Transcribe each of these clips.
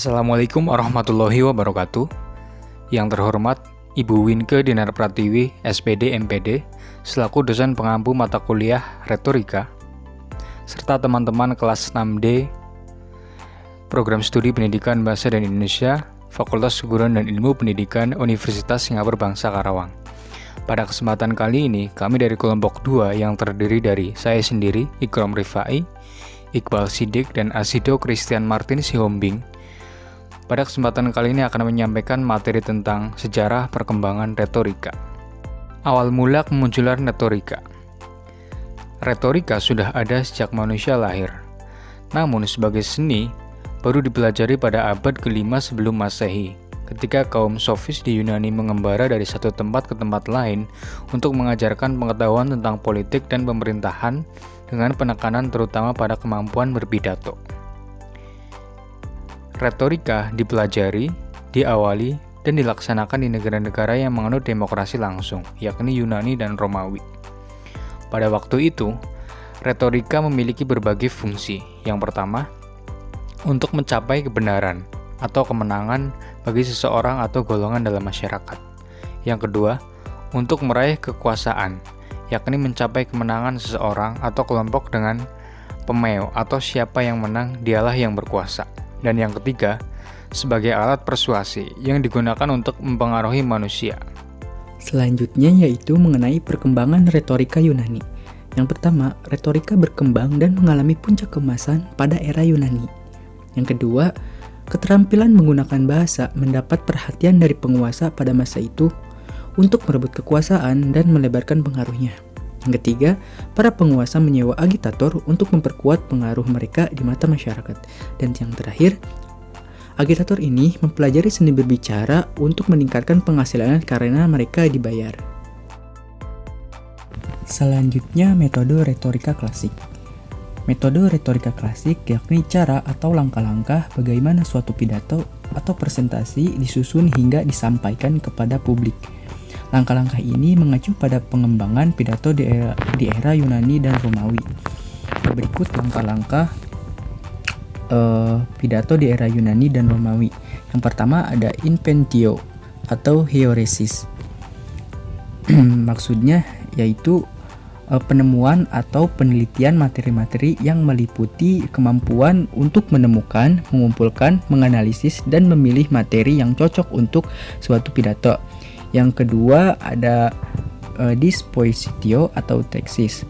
Assalamualaikum warahmatullahi wabarakatuh. Yang terhormat Ibu Winke Dinar Pratiwi, SPD MPD, selaku dosen pengampu mata kuliah Retorika, serta teman-teman kelas 6D Program Studi Pendidikan Bahasa dan Indonesia, Fakultas Keguruan dan Ilmu Pendidikan Universitas Singapura Bangsa Karawang. Pada kesempatan kali ini, kami dari kelompok 2 yang terdiri dari saya sendiri, Ikram Rifai, Iqbal Sidik, dan Asido Christian Martin Sihombing. Pada kesempatan kali ini akan menyampaikan materi tentang sejarah perkembangan retorika. Awal mula kemunculan retorika. Retorika sudah ada sejak manusia lahir. Namun sebagai seni, baru dipelajari pada abad ke-5 sebelum Masehi, ketika kaum sofis di Yunani mengembara dari satu tempat ke tempat lain untuk mengajarkan pengetahuan tentang politik dan pemerintahan dengan penekanan terutama pada kemampuan berpidato. Retorika dipelajari, diawali, dan dilaksanakan di negara-negara yang menganut demokrasi langsung, yakni Yunani dan Romawi. Pada waktu itu, retorika memiliki berbagai fungsi. Yang pertama, untuk mencapai kebenaran atau kemenangan bagi seseorang atau golongan dalam masyarakat. Yang kedua, untuk meraih kekuasaan, yakni mencapai kemenangan seseorang atau kelompok dengan pemeo atau siapa yang menang dialah yang berkuasa. Dan yang ketiga, sebagai alat persuasi yang digunakan untuk mempengaruhi manusia. Selanjutnya yaitu mengenai perkembangan retorika Yunani. Yang pertama, retorika berkembang dan mengalami puncak keemasan pada era Yunani. Yang kedua, keterampilan menggunakan bahasa mendapat perhatian dari penguasa pada masa itu untuk merebut kekuasaan dan melebarkan pengaruhnya. Yang ketiga, para penguasa menyewa agitator untuk memperkuat pengaruh mereka di mata masyarakat. Dan yang terakhir, agitator ini mempelajari seni berbicara untuk meningkatkan penghasilan karena mereka dibayar. Selanjutnya, metode retorika klasik. Metode retorika klasik yakni cara atau langkah-langkah bagaimana suatu pidato atau presentasi disusun hingga disampaikan kepada publik. Langkah-langkah ini mengacu pada pengembangan pidato di era Yunani dan Romawi. Berikut langkah-langkah pidato di era Yunani dan Romawi. Yang pertama ada inventio atau heuresis. Maksudnya yaitu penemuan atau penelitian materi-materi yang meliputi kemampuan untuk menemukan, mengumpulkan, menganalisis, dan memilih materi yang cocok untuk suatu pidato. Yang kedua ada dispositio atau teksis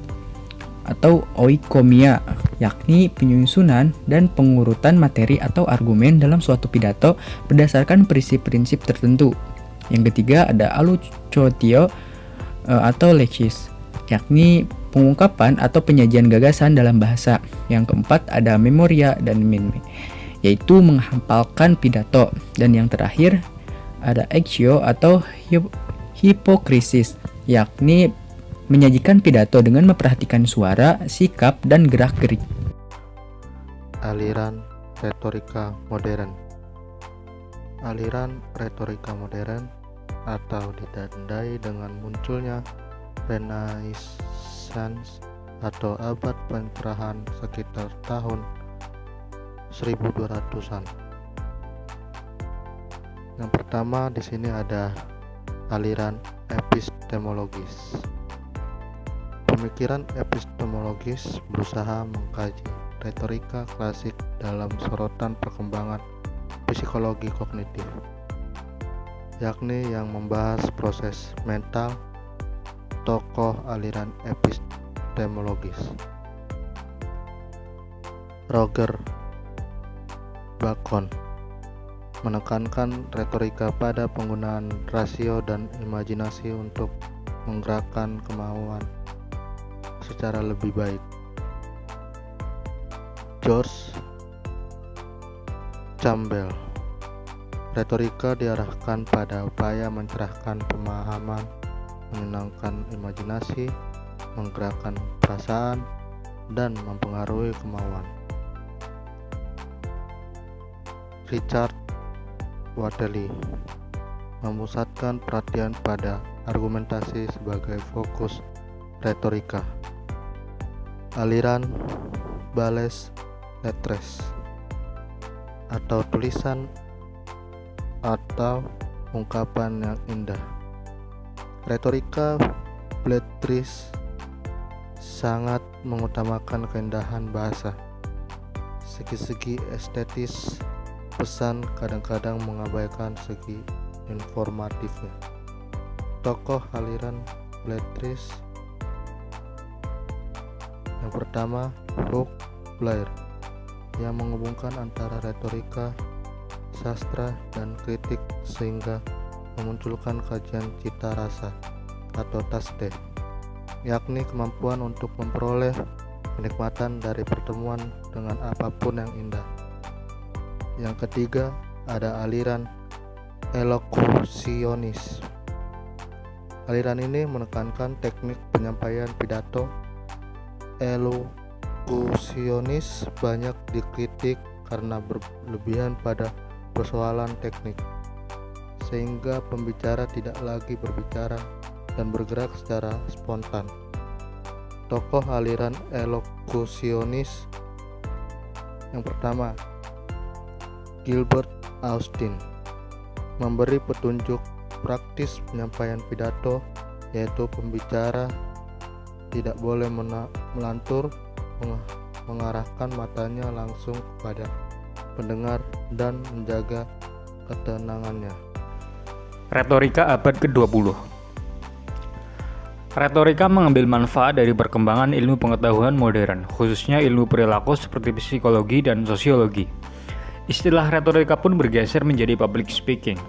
atau oikomia, yakni penyusunan dan pengurutan materi atau argumen dalam suatu pidato berdasarkan prinsip-prinsip tertentu. Yang ketiga ada allucotio atau leksis, yakni pengungkapan atau penyajian gagasan dalam bahasa. Yang keempat ada memoria dan meme, yaitu menghafalkan pidato. Dan yang terakhir ada actio atau hipokrisis, yakni menyajikan pidato dengan memperhatikan suara, sikap, dan gerak-gerik. Aliran retorika modern. Aliran retorika modern atau ditandai dengan munculnya Renaissance atau abad pencerahan sekitar tahun 1200-an. Yang pertama di sini ada aliran epistemologis. Pemikiran epistemologis berusaha mengkaji retorika klasik dalam sorotan perkembangan psikologi kognitif, yakni yang membahas proses mental tokoh aliran epistemologis. Roger Bacon menekankan retorika pada penggunaan rasio dan imajinasi untuk menggerakkan kemauan secara lebih baik. George Campbell, retorika diarahkan pada upaya mencerahkan pemahaman, menyenangkan imajinasi, menggerakkan perasaan, dan mempengaruhi kemauan. Richard Whately memusatkan perhatian pada argumentasi sebagai fokus retorika. Aliran Belles Lettres atau tulisan atau ungkapan yang indah. Retorika Bletris sangat mengutamakan keindahan bahasa. Segi-segi estetis pesan kadang-kadang mengabaikan segi informatifnya. Tokoh aliran Bletris yang pertama, Hugh Blair, yang menghubungkan antara retorika, sastra, dan kritik sehingga memunculkan kajian cita rasa atau tasde, yakni kemampuan untuk memperoleh kenikmatan dari pertemuan dengan apapun yang indah. Yang ketiga, ada aliran elokusionis. Aliran ini menekankan teknik penyampaian pidato. Elokusionis banyak dikritik karena berlebihan pada persoalan teknik, sehingga pembicara tidak lagi berbicara dan bergerak secara spontan. Tokoh aliran elokusionis yang pertama, Gilbert Austin, memberi petunjuk praktis penyampaian pidato, yaitu pembicara tidak boleh melantur, mengarahkan matanya langsung kepada pendengar dan menjaga ketenangannya. Retorika abad ke-20. Retorika mengambil manfaat dari perkembangan ilmu pengetahuan modern, khususnya ilmu perilaku seperti psikologi dan sosiologi. Istilah retorika pun bergeser menjadi public speaking.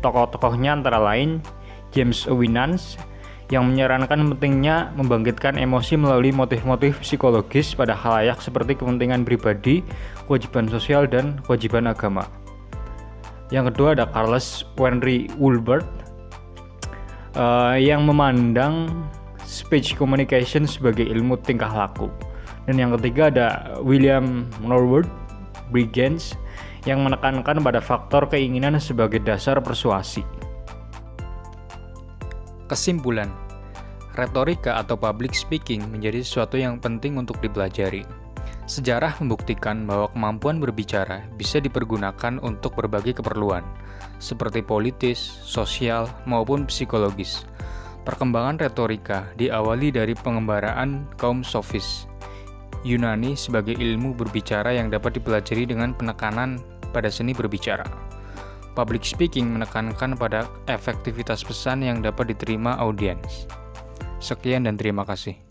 Tokoh-tokohnya antara lain James Winans, yang menyarankan pentingnya membangkitkan emosi melalui motif-motif psikologis pada khalayak seperti kepentingan pribadi, kewajiban sosial, dan kewajiban agama. Yang kedua ada Charles Henry Woolbert, yang memandang speech communication sebagai ilmu tingkah laku. Dan yang ketiga ada William Norwood Briggins, yang menekankan pada faktor keinginan sebagai dasar persuasi. Kesimpulan, retorika atau public speaking menjadi sesuatu yang penting untuk dipelajari. Sejarah membuktikan bahwa kemampuan berbicara bisa dipergunakan untuk berbagai keperluan, seperti politis, sosial, maupun psikologis. Perkembangan retorika diawali dari pengembaraan kaum sofis Yunani sebagai ilmu berbicara yang dapat dipelajari dengan penekanan pada seni berbicara. Public speaking menekankan pada efektivitas pesan yang dapat diterima audiens. Sekian dan terima kasih.